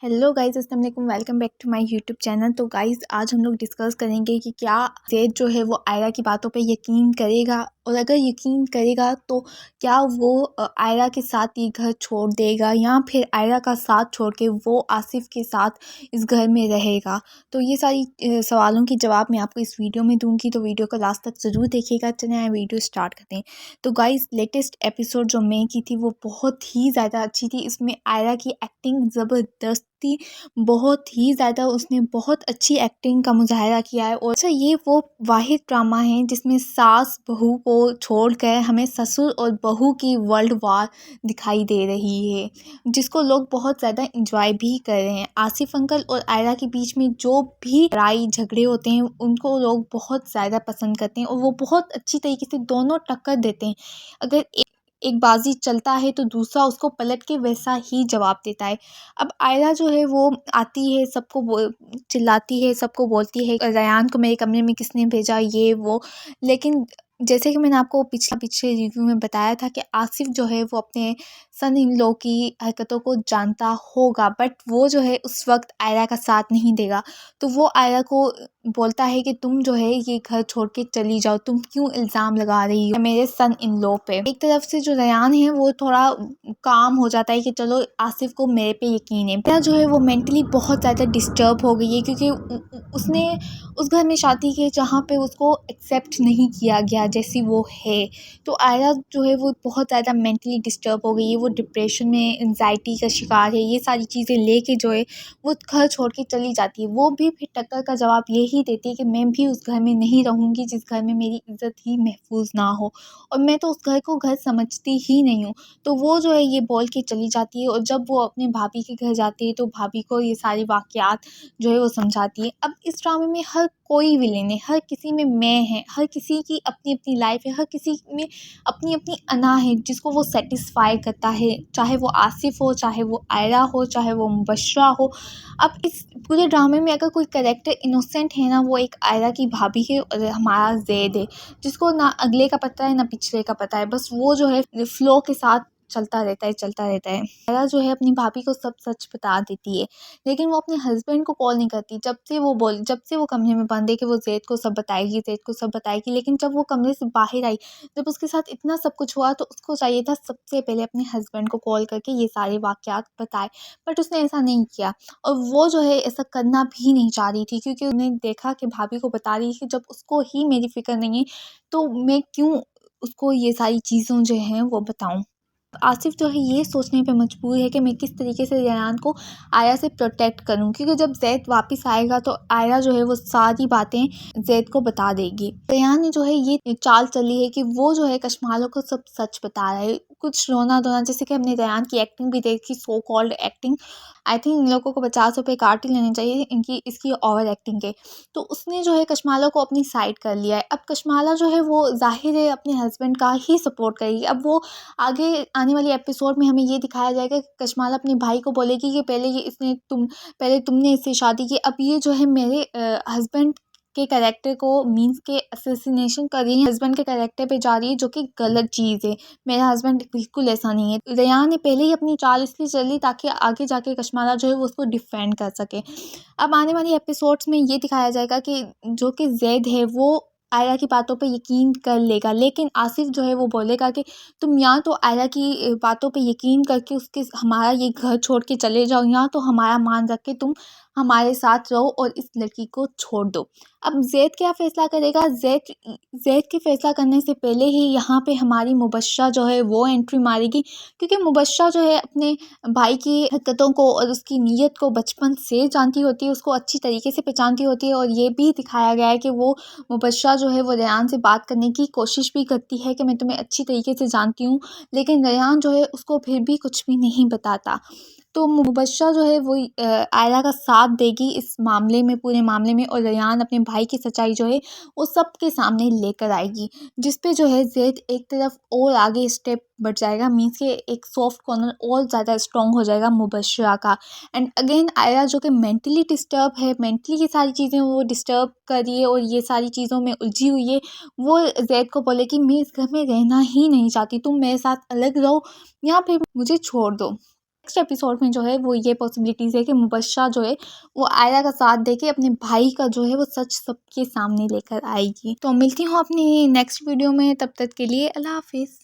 Hello guys, अस्सलाम वालेकुम। Welcome back to my YouTube channel. तो गाइस आज हम लोग डिस्कस करेंगे कि क्या ज़ैद जो है वो आयरा की बातों पे यकीन करेगा, और अगर यकीन करेगा तो क्या वो आयरा के साथ ये घर छोड़ देगा या फिर आयरा का साथ छोड़ के वो आसिफ के साथ इस घर में रहेगा। तो ये सारी सवालों के जवाब मैं आपको इस वीडियो में दूंगी, तो वीडियो को लास्ट तक ज़रूर देखिएगा। चलिए वीडियो स्टार्ट करते हैं। तो गाइस लेटेस्ट एपिसोड जो मैं की थी वो बहुत ही ज़्यादा अच्छी थी। इसमें आयरा की एक्टिंग ज़बरदस्त थी, बहुत ही ज़्यादा। उसने बहुत अच्छी एक्टिंग का मुजाहरा किया है। और अच्छा, ये वो वाहिद ड्रामा है जिसमें सास बहू को छोड़कर हमें ससुर और बहू की वर्ल्ड वार दिखाई दे रही है, जिसको लोग बहुत ज़्यादा इंजॉय भी कर रहे हैं। आसिफ अंकल और आयरा के बीच में जो भी लड़ाई झगड़े होते हैं उनको लोग बहुत ज़्यादा पसंद करते हैं, और वो बहुत अच्छी तरीके से दोनों टक्कर देते हैं। अगर एक बाजी चलता है तो दूसरा उसको पलट के वैसा ही जवाब देता है। अब आयरा जो है वो आती है, सबको चिल्लाती है, सबको बोलती है रयान को मेरे कमरे में किसने भेजा, ये वो। लेकिन जैसे कि मैंने आपको पिछले रिव्यू में बताया था कि आसिफ जो है वो अपने सन इन लॉ की हरकतों को जानता होगा, बट वो जो है उस वक्त आयरा का साथ नहीं देगा। तो वो आयरा को बोलता है कि तुम जो है ये घर छोड़ के चली जाओ, तुम क्यों इल्ज़ाम लगा रही हो मेरे सन इन लॉ पे। एक तरफ से जो रयान है वो थोड़ा काम हो जाता है कि चलो आसिफ को मेरे पे यकीन है। आयरा जो है वो मेंटली बहुत ज़्यादा डिस्टर्ब हो गई है, क्योंकि उसने उस घर में शादी की जहाँ पे उसको एक्सेप्ट नहीं किया गया जैसी वो है। तो आयरा जो है वो बहुत ज़्यादा मेंटली डिस्टर्ब हो गई है, वो डिप्रेशन में, एंजाइटी का शिकार है। ये सारी चीज़ें लेके जो है वो घर छोड़ के चली जाती है। वो भी फिर टक्कर का जवाब यही देती है कि मैं भी उस घर में नहीं रहूँगी जिस घर में मेरी इज़्ज़त ही महफूज ना हो, और मैं तो उस घर को घर समझती ही नहीं हूँ। तो वो जो है ये बोल के चली जाती है, और जब वो अपने भाभी के घर जाती है तो भाभी को ये सारी वाक़यात जो है वो समझाती है। अब इस ड्रामे में हर कोई विलेन है, हर किसी में मैं है, हर किसी की अपनी अपनी लाइफ है, हर किसी में अपनी अपनी अना है जिसको वो सेटिस्फाई करता है, चाहे वो आसिफ हो, चाहे वो आयरा हो, चाहे वो मुबश्शरा हो। अब इस पूरे ड्रामे में अगर कोई कैरेक्टर इनोसेंट है ना, वो एक आयरा की भाभी है और हमारा ज़ैद है, जिसको ना अगले का पता है ना पिछले का पता है। बस वो जो है फ्लो के साथ चलता रहता है, चलता रहता है। आयरा जो है अपनी भाभी को सब सच बता देती है, लेकिन वो अपने हस्बैंड को कॉल नहीं करती। जब से वो कमरे में बंद है कि वो ज़ैद को सब बताएगी, ज़ैद को सब बताएगी। लेकिन जब वो कमरे से बाहर आई, जब उसके साथ इतना सब कुछ हुआ, तो उसको चाहिए था सबसे पहले अपने हस्बैंड को कॉल करके ये सारे वाक़यात बताए, बट उसने ऐसा नहीं किया। और वो जो है ऐसा करना भी नहीं चाह रही थी, क्योंकि उन्हें देखा कि भाभी को बता रही है कि जब उसको ही मेरी फ़िक्र नहीं है तो मैं क्यों उसको ये सारी चीज़ों जो हैं वो बताऊँ। आसिफ जो है ये सोचने पे मजबूर है कि मैं किस तरीके से रेयान को आयरा से प्रोटेक्ट करूं, क्योंकि जब ज़ैद वापस आएगा तो आयरा जो है वो सारी बातें ज़ैद को बता देगी। रेयान ने जो है ये चाल चली है कि वो जो है कशमालों को सब सच बता रहा है। कुछ रोना धोना, जैसे कि हमने रेयान की एक्टिंग भी देखी, so called acting. I think in लोगों को 50 रुपये काट ही लेने चाहिए इसकी ओवर एक्टिंग के। तो उसने जो है कशमाला को अपनी साइड कर लिया है। अब कशमाला जो है वो जाहिर है अपने हस्बैंड का ही सपोर्ट करेगी। अब वो आगे आने वाली एपिसोड में हमें ये दिखाया जाएगा कि कशमाला अपने भाई को बोलेगी कि पहले तुमने इससे शादी की, अब ये जो है मेरे हस्बैंड के कैरेक्टर को मींस के असैसिनेशन कर रही है, हस्बैंड के कैरेक्टर पे जा रही है, जो कि गलत चीज़ है। मेरा हस्बैंड बिल्कुल ऐसा नहीं है। रेयान ने पहले ही अपनी चाल इसलिए चली ताकि आगे जाके कशमाला जो है वो उसको डिफेंड कर सके। अब आने वाली एपिसोड्स में ये दिखाया जाएगा कि जो कि ज़ैद है वो आयरा की बातों पे यकीन कर लेगा, लेकिन आसिफ जो है वो बोलेगा कि तुम या तो आयरा की बातों पे यकीन करके उसके हमारा ये घर छोड़ के चले जाओ, या तो हमारा मान रख के तुम हमारे साथ रहो और इस लड़की को छोड़ दो। अब ज़ैद क्या फ़ैसला करेगा? ज़ैद के फ़ैसला करने से पहले ही यहाँ पे हमारी मुबश्शरा जो है वो एंट्री मारेगी, क्योंकि मुबश्शरा जो है अपने भाई की हरकतों को और उसकी नीयत को बचपन से जानती होती है, उसको अच्छी तरीके से पहचानती होती है। और ये भी दिखाया गया है कि वो मुबश्शरा जो है वो रेयान से बात करने की कोशिश भी करती है कि मैं तुम्हें अच्छी तरीके से जानती हूँ, लेकिन रेयान जो है उसको फिर भी कुछ भी नहीं बताता। तो मुबश्शरा जो है वो आयरा का साथ देगी इस मामले में, पूरे मामले में, और रेयान अपने भाई की सच्चाई जो है वो सबके सामने लेकर आएगी, जिस पे जो है ज़ैद एक तरफ और आगे स्टेप बढ़ जाएगा, मीन्स के एक सॉफ्ट कॉर्नर और ज़्यादा स्ट्रॉन्ग हो जाएगा मुबश्शरा का। एंड अगेन आयरा जो कि मेंटली डिस्टर्ब है, मेंटली ये सारी चीज़ें वो डिस्टर्ब कर रही है और ये सारी चीज़ों में उलझी हुई है, वो ज़ैद को बोले कि मैं इस घर में रहना ही नहीं चाहती, तुम मेरे साथ अलग रहो या फिर मुझे छोड़ दो। नेक्स्ट एपिसोड में जो है वो ये पॉसिबिलिटीज़ है कि मुबश्शा जो है वो आयरा का साथ देके अपने भाई का जो है वो सच सबके सामने लेकर आएगी। तो मिलती हूँ अपनी नेक्स्ट वीडियो में, तब तक के लिए अल्लाह हाफिज़।